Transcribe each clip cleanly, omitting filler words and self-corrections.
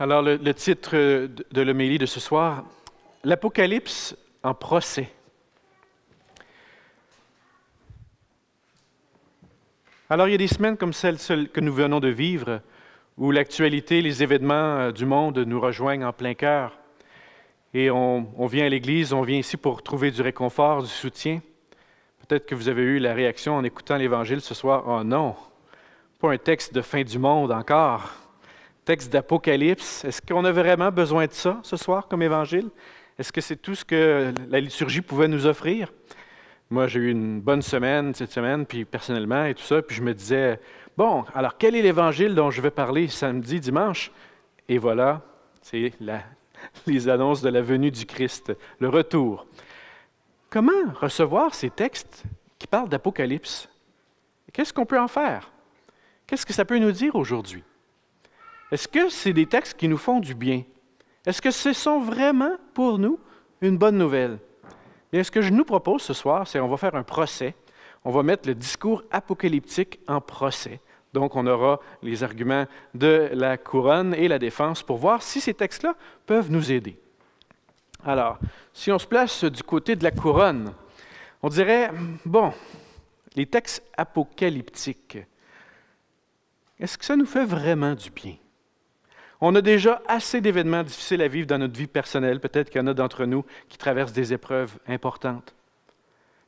Alors, le titre de l'homélie de ce soir, l'Apocalypse en procès. Alors, il y a des semaines comme celle que nous venons de vivre, où l'actualité, les événements du monde nous rejoignent en plein cœur. Et on vient à l'Église, on vient ici pour trouver du réconfort, du soutien. Peut-être que vous avez eu la réaction en écoutant l'Évangile ce soir, « Oh non, pas un texte de fin du monde encore ». Texte d'Apocalypse. Est-ce qu'on a vraiment besoin de ça ce soir comme évangile? Est-ce que c'est tout ce que la liturgie pouvait nous offrir? Moi, j'ai eu une bonne semaine cette semaine, puis personnellement et tout ça, puis je me disais, bon, alors quel est l'évangile dont je vais parler samedi, dimanche? Et voilà, c'est les annonces de la venue du Christ, le retour. Comment recevoir ces textes qui parlent d'Apocalypse? Qu'est-ce qu'on peut en faire? Qu'est-ce que ça peut nous dire aujourd'hui? Est-ce que c'est des textes qui nous font du bien? Est-ce que ce sont vraiment pour nous une bonne nouvelle? Bien, ce que je nous propose ce soir, c'est qu'on va faire un procès. On va mettre le discours apocalyptique en procès. Donc, on aura les arguments de la couronne et la défense pour voir si ces textes-là peuvent nous aider. Alors, si on se place du côté de la couronne, on dirait, bon, les textes apocalyptiques, est-ce que ça nous fait vraiment du bien? On a déjà assez d'événements difficiles à vivre dans notre vie personnelle. Peut-être qu'il y en a d'entre nous qui traversent des épreuves importantes.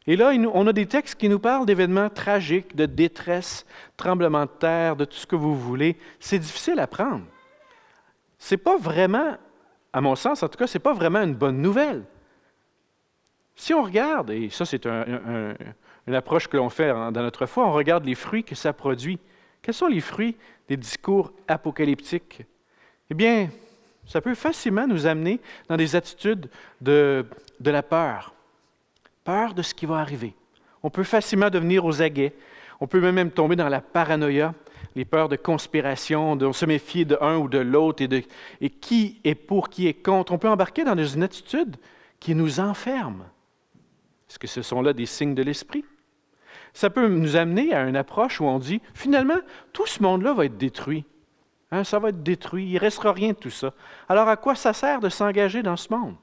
Et là, on a des textes qui nous parlent d'événements tragiques, de détresse, tremblements de terre, de tout ce que vous voulez. C'est difficile à prendre. C'est pas vraiment, à mon sens en tout cas, c'est pas vraiment une bonne nouvelle. Si on regarde, et ça c'est une approche que l'on fait dans notre foi, on regarde les fruits que ça produit. Quels sont les fruits des discours apocalyptiques? Eh bien, ça peut facilement nous amener dans des attitudes de la peur. Peur de ce qui va arriver. On peut facilement devenir aux aguets. On peut même tomber dans la paranoïa, les peurs de conspiration, de se méfier de un ou de l'autre et qui est pour, qui est contre. On peut embarquer dans une attitude qui nous enferme. Est-ce que ce sont là des signes de l'esprit? Ça peut nous amener à une approche où on dit, finalement, tout ce monde-là va être détruit. Hein, ça va être détruit, il ne restera rien de tout ça. Alors, à quoi ça sert de s'engager dans ce monde?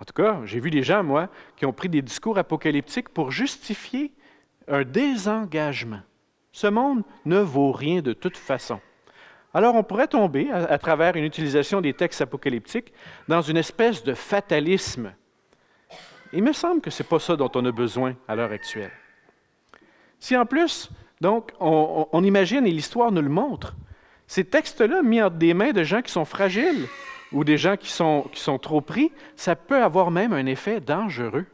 En tout cas, j'ai vu des gens, moi, qui ont pris des discours apocalyptiques pour justifier un désengagement. Ce monde ne vaut rien de toute façon. Alors, on pourrait tomber, à travers une utilisation des textes apocalyptiques, dans une espèce de fatalisme. Il me semble que ce n'est pas ça dont on a besoin à l'heure actuelle. Si en plus, donc, on imagine, et l'histoire nous le montre, ces textes-là mis entre des mains de gens qui sont fragiles ou des gens qui sont trop pris, ça peut avoir même un effet dangereux.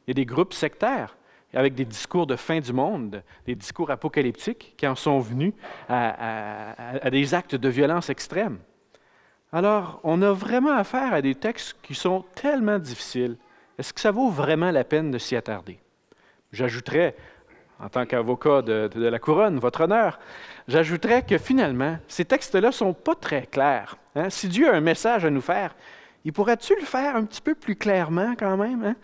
Il y a des groupes sectaires avec des discours de fin du monde, des discours apocalyptiques qui en sont venus à des actes de violence extrême. Alors, on a vraiment affaire à des textes qui sont tellement difficiles. Est-ce que ça vaut vraiment la peine de s'y attarder? J'ajouterais, en tant qu'avocat de la couronne, votre honneur, j'ajouterais que finalement, ces textes-là ne sont pas très clairs. Hein? Si Dieu a un message à nous faire, il pourrait-tu le faire un petit peu plus clairement quand même? Hein?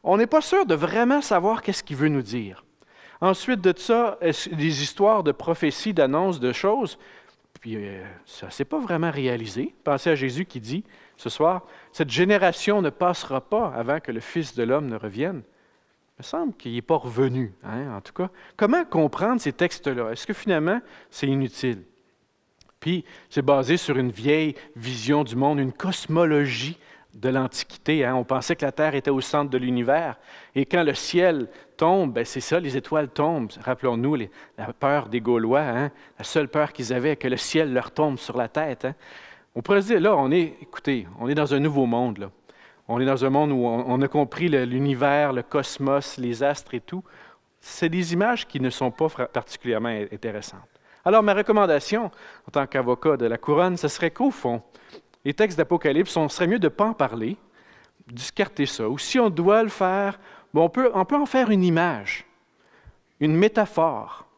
On n'est pas sûr de vraiment savoir qu'est-ce qu'il veut nous dire. Ensuite de ça, des histoires de prophéties, d'annonces, de choses, puis ça ne s'est pas vraiment réalisé. Pensez à Jésus qui dit ce soir, « Cette génération ne passera pas avant que le Fils de l'homme ne revienne. » Il me semble qu'il n'est pas revenu, hein, en tout cas. Comment comprendre ces textes-là? Est-ce que finalement, c'est inutile? Puis, c'est basé sur une vieille vision du monde, une cosmologie de l'Antiquité. Hein? On pensait que la Terre était au centre de l'univers. Et quand le ciel tombe, ben c'est ça, les étoiles tombent. Rappelons-nous la peur des Gaulois, hein? La seule peur qu'ils avaient, que le ciel leur tombe sur la tête. Hein? On pourrait se dire, là, on est dans un nouveau monde, là. On est dans un monde où on a compris l'univers, le cosmos, les astres et tout. C'est des images qui ne sont pas particulièrement intéressantes. Alors, ma recommandation, en tant qu'avocat de la couronne, ce serait qu'au fond, les textes d'Apocalypse, on serait mieux de ne pas en parler, discarter ça. Ou si on doit le faire, bon, on peut en faire une image, une métaphore,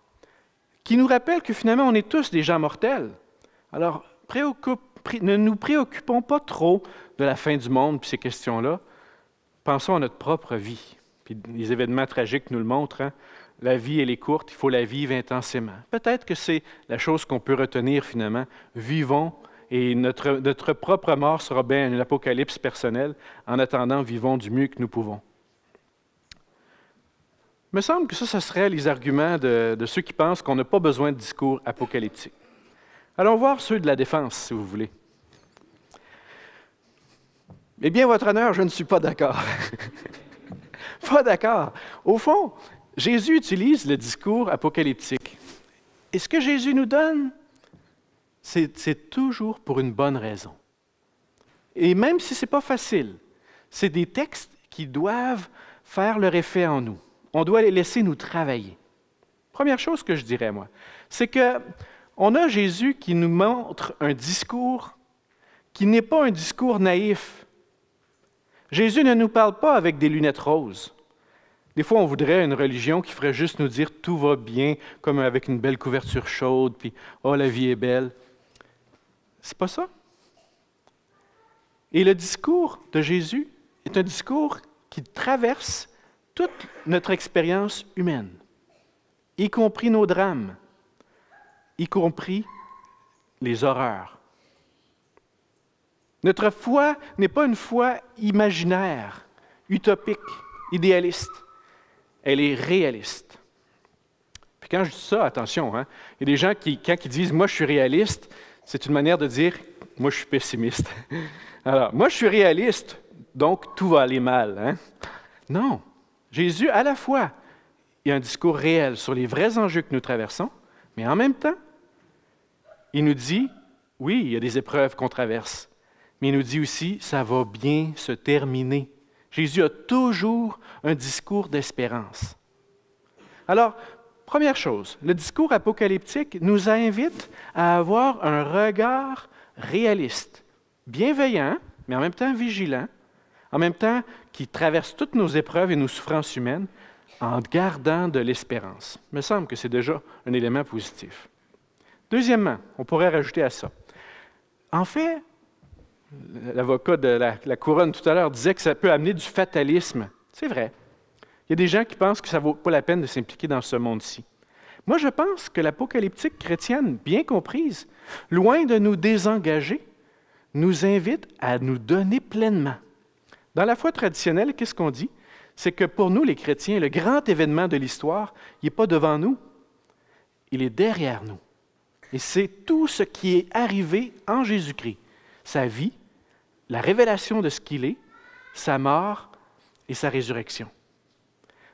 qui nous rappelle que finalement, on est tous des gens mortels. Alors, ne nous préoccupons pas trop de la fin du monde puis ces questions-là. Pensons à notre propre vie. Puis les événements tragiques nous le montrent. Hein? La vie, elle est courte, il faut la vivre intensément. Peut-être que c'est la chose qu'on peut retenir finalement. Vivons et notre propre mort sera bien un apocalypse personnel. En attendant, vivons du mieux que nous pouvons. Il me semble que ça serait les arguments de ceux qui pensent qu'on n'a pas besoin de discours apocalyptiques. Allons voir ceux de la défense, si vous voulez. Eh bien, Votre Honneur, je ne suis pas d'accord. Pas d'accord. Au fond, Jésus utilise le discours apocalyptique. Et ce que Jésus nous donne, c'est toujours pour une bonne raison. Et même si ce n'est pas facile, c'est des textes qui doivent faire leur effet en nous. On doit les laisser nous travailler. Première chose que je dirais, moi, c'est qu'on a Jésus qui nous montre un discours qui n'est pas un discours naïf. Jésus ne nous parle pas avec des lunettes roses. Des fois, on voudrait une religion qui ferait juste nous dire « tout va bien », comme avec une belle couverture chaude, puis « oh, la vie est belle ». C'est pas ça. Et le discours de Jésus est un discours qui traverse toute notre expérience humaine, y compris nos drames, y compris les horreurs. Notre foi n'est pas une foi imaginaire, utopique, idéaliste. Elle est réaliste. Puis quand je dis ça, attention, il y a des gens qui, quand ils disent « moi je suis réaliste », c'est une manière de dire « moi je suis pessimiste ». Alors, moi je suis réaliste, donc tout va aller mal. Non. Jésus, à la fois, il y a un discours réel sur les vrais enjeux que nous traversons, mais en même temps, il nous dit, oui, il y a des épreuves qu'on traverse, mais il nous dit aussi, ça va bien se terminer. Jésus a toujours un discours d'espérance. Alors, première chose, le discours apocalyptique nous invite à avoir un regard réaliste, bienveillant, mais en même temps vigilant, en même temps qui traverse toutes nos épreuves et nos souffrances humaines, en gardant de l'espérance. Il me semble que c'est déjà un élément positif. Deuxièmement, on pourrait rajouter à ça. En fait, l'avocat de la couronne tout à l'heure disait que ça peut amener du fatalisme. C'est vrai. Il y a des gens qui pensent que ça ne vaut pas la peine de s'impliquer dans ce monde-ci. Moi, je pense que l'apocalyptique chrétienne, bien comprise, loin de nous désengager, nous invite à nous donner pleinement. Dans la foi traditionnelle, qu'est-ce qu'on dit? C'est que pour nous, les chrétiens, le grand événement de l'histoire, il n'est pas devant nous, il est derrière nous. Et c'est tout ce qui est arrivé en Jésus-Christ. Sa vie, la révélation de ce qu'il est, sa mort et sa résurrection.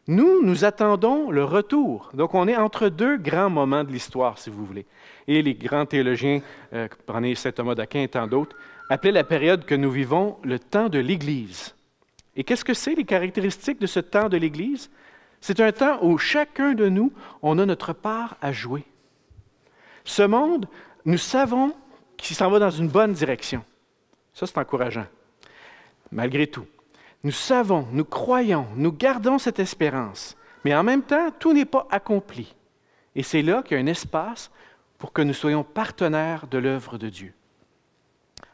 Nous attendons le retour. Donc, on est entre deux grands moments de l'histoire, si vous voulez. Et les grands théologiens, prenez saint Thomas d'Aquin et tant d'autres, appelaient la période que nous vivons le temps de l'Église. Et qu'est-ce que c'est les caractéristiques de ce temps de l'Église? C'est un temps où chacun de nous, on a notre part à jouer. Ce monde, nous savons qu'il s'en va dans une bonne direction. Ça, c'est encourageant. Malgré tout, nous savons, nous croyons, nous gardons cette espérance, mais en même temps, tout n'est pas accompli. Et c'est là qu'il y a un espace pour que nous soyons partenaires de l'œuvre de Dieu.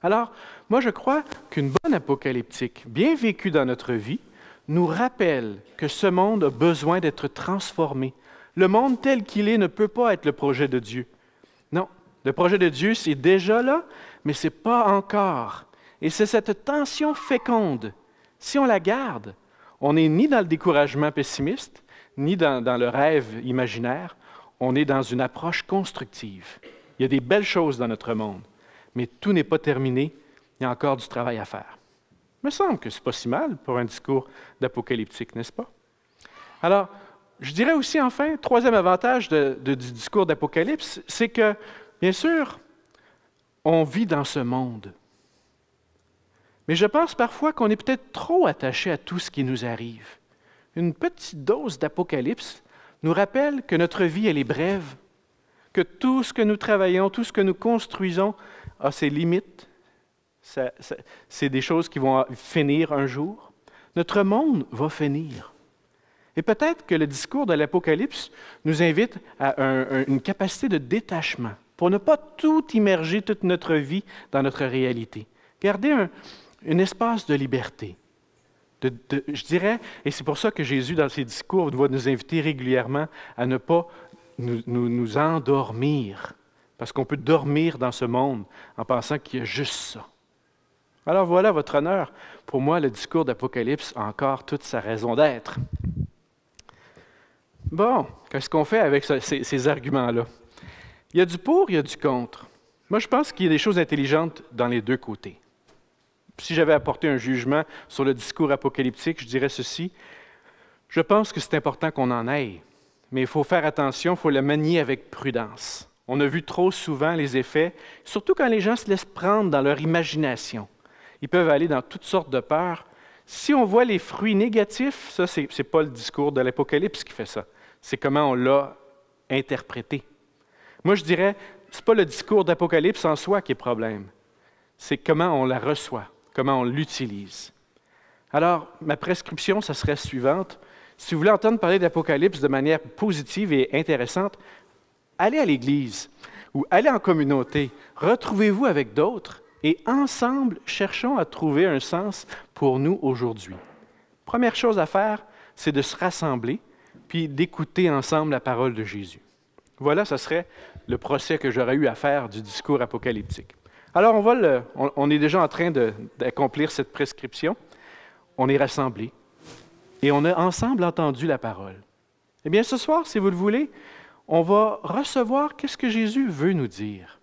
Alors, moi, je crois qu'une bonne apocalyptique, bien vécue dans notre vie, nous rappelle que ce monde a besoin d'être transformé. Le monde tel qu'il est ne peut pas être le projet de Dieu. Non, le projet de Dieu, c'est déjà là, mais ce n'est pas encore. Et c'est cette tension féconde. Si on la garde, on n'est ni dans le découragement pessimiste, ni dans le rêve imaginaire, on est dans une approche constructive. Il y a des belles choses dans notre monde, mais tout n'est pas terminé, il y a encore du travail à faire. Il me semble que ce n'est pas si mal pour un discours d'apocalyptique, n'est-ce pas? Alors, je dirais aussi enfin, troisième avantage du discours d'Apocalypse, c'est que, bien sûr, on vit dans ce monde. Mais je pense parfois qu'on est peut-être trop attaché à tout ce qui nous arrive. Une petite dose d'Apocalypse nous rappelle que notre vie, elle est brève, que tout ce que nous travaillons, tout ce que nous construisons a ses limites. C'est des choses qui vont finir un jour. Notre monde va finir. Et peut-être que le discours de l'Apocalypse nous invite à une capacité de détachement pour ne pas tout immerger, toute notre vie dans notre réalité. Garder un espace de liberté. Je dirais, et c'est pour ça que Jésus, dans ses discours, va nous inviter régulièrement à ne pas nous endormir parce qu'on peut dormir dans ce monde en pensant qu'il y a juste ça. Alors voilà, votre honneur, pour moi, le discours d'Apocalypse a encore toute sa raison d'être. Bon, qu'est-ce qu'on fait avec ces arguments-là? Il y a du pour, il y a du contre. Moi, je pense qu'il y a des choses intelligentes dans les deux côtés. Si j'avais apporté un jugement sur le discours apocalyptique, je dirais ceci. Je pense que c'est important qu'on en aille, mais il faut faire attention, il faut le manier avec prudence. On a vu trop souvent les effets, surtout quand les gens se laissent prendre dans leur imagination. Ils peuvent aller dans toutes sortes de peurs. Si on voit les fruits négatifs, ça, ce n'est pas le discours de l'Apocalypse qui fait ça. C'est comment on l'a interprété. Moi, je dirais, ce n'est pas le discours d'Apocalypse en soi qui est problème. C'est comment on la reçoit, comment on l'utilise. Alors, ma prescription, ça serait suivante. Si vous voulez entendre parler d'Apocalypse de manière positive et intéressante, allez à l'Église ou allez en communauté, retrouvez-vous avec d'autres et ensemble, cherchons à trouver un sens pour nous aujourd'hui. Première chose à faire, c'est de se rassembler puis d'écouter ensemble la parole de Jésus. Voilà, ce serait le procès que j'aurais eu à faire du discours apocalyptique. Alors, on est déjà en train d'accomplir cette prescription. On est rassemblés et on a ensemble entendu la parole. Eh bien, ce soir, si vous le voulez, on va recevoir qu'est-ce que Jésus veut nous dire.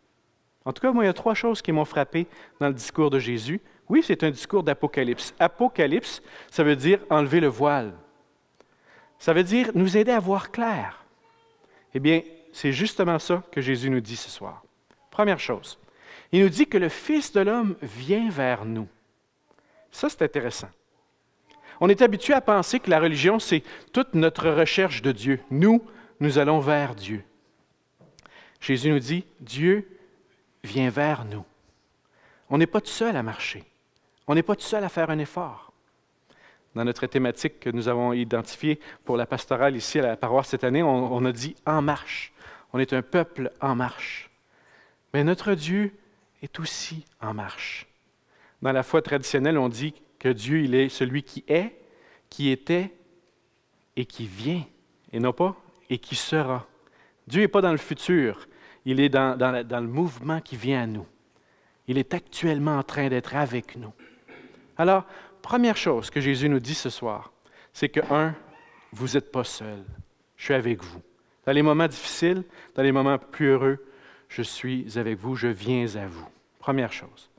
En tout cas, moi, il y a 3 choses qui m'ont frappé dans le discours de Jésus. Oui, c'est un discours d'Apocalypse. Apocalypse, ça veut dire enlever le voile. Ça veut dire nous aider à voir clair. Eh bien, c'est justement ça que Jésus nous dit ce soir. Première chose, il nous dit que le Fils de l'homme vient vers nous. Ça, c'est intéressant. On est habitué à penser que la religion, c'est toute notre recherche de Dieu. Nous allons vers Dieu. Jésus nous dit, Dieu vient vers nous. On n'est pas tout seul à marcher. On n'est pas tout seul à faire un effort. Dans notre thématique que nous avons identifiée pour la pastorale ici à la paroisse cette année, on a dit « en marche ». On est un peuple en marche. Mais notre Dieu est aussi en marche. Dans la foi traditionnelle, on dit que Dieu, il est celui qui est, qui était et qui vient, et non pas « et qui sera ». Dieu n'est pas dans le futur, il est dans le mouvement qui vient à nous. Il est actuellement en train d'être avec nous. Alors, première chose que Jésus nous dit ce soir, c'est que, vous n'êtes pas seul. Je suis avec vous. Dans les moments difficiles, dans les moments plus heureux, je suis avec vous, je viens à vous. Première chose.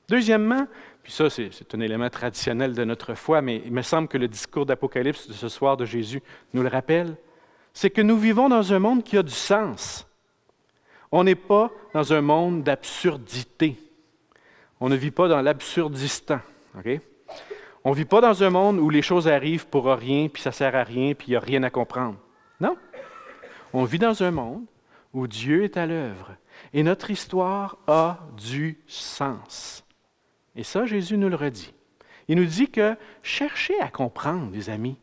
Deuxièmement, puis ça, c'est un élément traditionnel de notre foi, mais il me semble que le discours d'Apocalypse de ce soir de Jésus nous le rappelle, c'est que nous vivons dans un monde qui a du sens. On n'est pas dans un monde d'absurdité. On ne vit pas dans l'absurdistan. Okay? On ne vit pas dans un monde où les choses arrivent pour rien, puis ça ne sert à rien, puis il n'y a rien à comprendre. Non. On vit dans un monde où Dieu est à l'œuvre et notre histoire a du sens. Et ça, Jésus nous le redit. Il nous dit que cherchez à comprendre, les amis.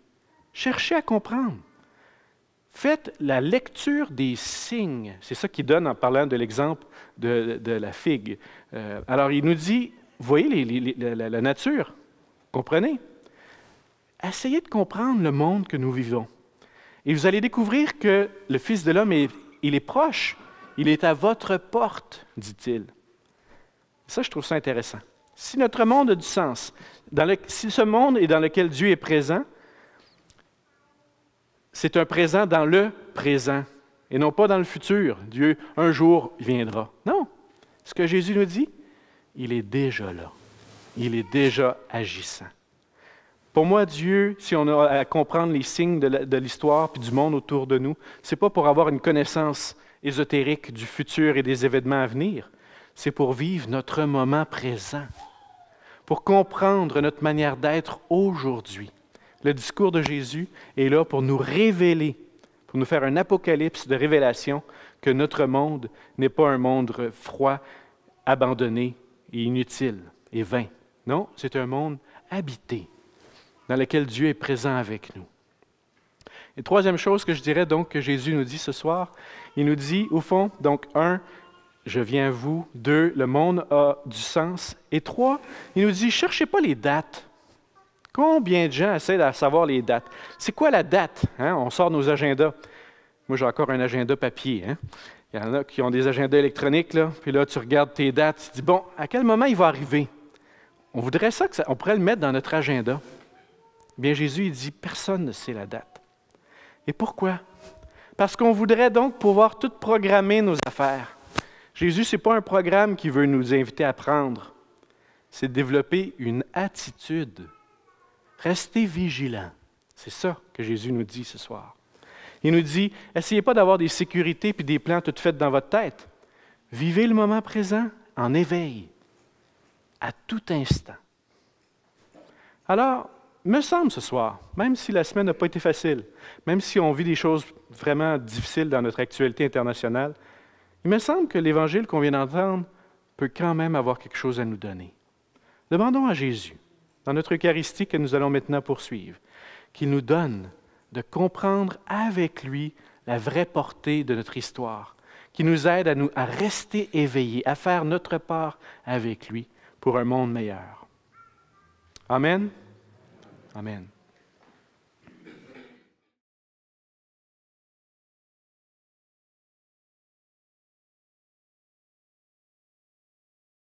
Cherchez à comprendre. Faites la lecture des signes. C'est ça qu'il donne en parlant de l'exemple de la figue. Alors, il nous dit, voyez la nature, comprenez? Essayez de comprendre le monde que nous vivons. Et vous allez découvrir que le Fils de l'homme, il est proche. Il est à votre porte, dit-il. Ça, je trouve ça intéressant. Si notre monde a du sens, si ce monde est dans lequel Dieu est présent, c'est un présent dans le présent et non pas dans le futur. Dieu, un jour, viendra. Non. Ce que Jésus nous dit, il est déjà là. Il est déjà agissant. Pour moi, Dieu, si on a à comprendre les signes de l'histoire et du monde autour de nous, ce n'est pas pour avoir une connaissance ésotérique du futur et des événements à venir. C'est pour vivre notre moment présent, pour comprendre notre manière d'être aujourd'hui. Le discours de Jésus est là pour nous révéler, pour nous faire un apocalypse de révélation que notre monde n'est pas un monde froid, abandonné et inutile et vain. Non, c'est un monde habité, dans lequel Dieu est présent avec nous. Et troisième chose que je dirais donc que Jésus nous dit ce soir, il nous dit au fond, donc 1, je viens à vous, 2, le monde a du sens, et 3, il nous dit, cherchez pas les dates. Combien de gens essaient de savoir les dates? C'est quoi la date? Hein? On sort nos agendas. Moi, j'ai encore un agenda papier. Hein? Il y en a qui ont des agendas électroniques, là, puis là, tu regardes tes dates, tu te dis, bon, à quel moment il va arriver? On voudrait ça, on pourrait le mettre dans notre agenda. Bien, Jésus, il dit, personne ne sait la date. Et pourquoi? Parce qu'on voudrait donc pouvoir tout programmer nos affaires. Jésus, ce n'est pas un programme qui veut nous inviter à prendre. C'est développer une attitude. Restez vigilants. C'est ça que Jésus nous dit ce soir. Il nous dit, essayez pas d'avoir des sécurités puis des plans toutes faits dans votre tête. Vivez le moment présent en éveil, à tout instant. Alors, me semble ce soir, même si la semaine n'a pas été facile, même si on vit des choses vraiment difficiles dans notre actualité internationale, il me semble que l'Évangile qu'on vient d'entendre peut quand même avoir quelque chose à nous donner. Demandons à Jésus, dans notre Eucharistie que nous allons maintenant poursuivre, qu'il nous donne de comprendre avec lui la vraie portée de notre histoire, qui nous aide à rester éveillés, à faire notre part avec lui pour un monde meilleur. Amen. Amen.